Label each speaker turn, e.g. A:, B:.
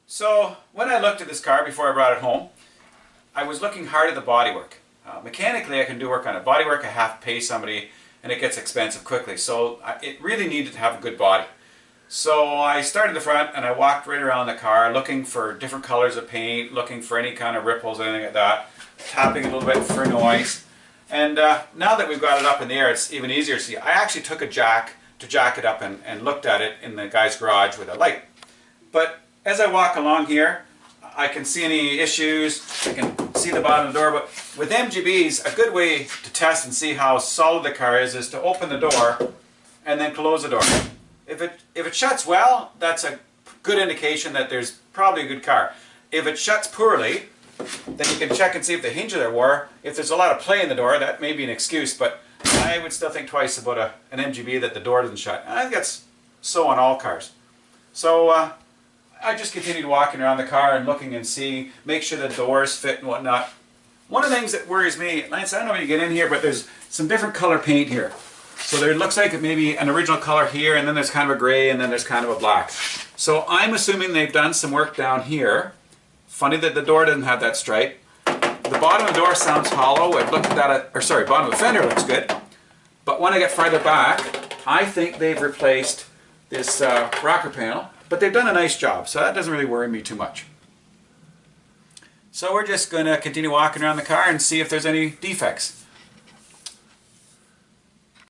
A: So when I looked at this car before I brought it home, I was looking hard at the bodywork. Mechanically I can do work on it. Bodywork I have to pay somebody and it gets expensive quickly. So it really needed to have a good body. So I started the front and I walked right around the car looking for different colors of paint, looking for any kind of ripples, anything like that, tapping a little bit for noise. And now that we've got it up in the air, it's even easier to see. I actually took a jack to jack it up and looked at it in the guy's garage with a light. But as I walk along here, I can see any issues, I can see the bottom of the door, but with MGBs, a good way to test and see how solid the car is to open the door and then close the door. If it shuts well, that's a good indication that there's probably a good car. If it shuts poorly, then you can check and see if the hinges are wore. If there's a lot of play in the door, that may be an excuse, but I would still think twice about an MGB that the door doesn't shut. And I think that's so on all cars. So I just continued walking around the car and looking and see, make sure the doors fit and whatnot. One of the things that worries me, Lance, I don't know when you get in here, but there's some different color paint here. So there looks like it may be an original color here, and then there's kind of a gray, and then there's kind of a black. So I'm assuming they've done some work down here. Funny that the door doesn't have that stripe. The bottom of the door sounds hollow. I've looked at that, or sorry, bottom of the fender looks good. But when I get farther back, I think they've replaced this rocker panel. But they've done a nice job, so that doesn't really worry me too much. So we're just going to continue walking around the car and see if there's any defects.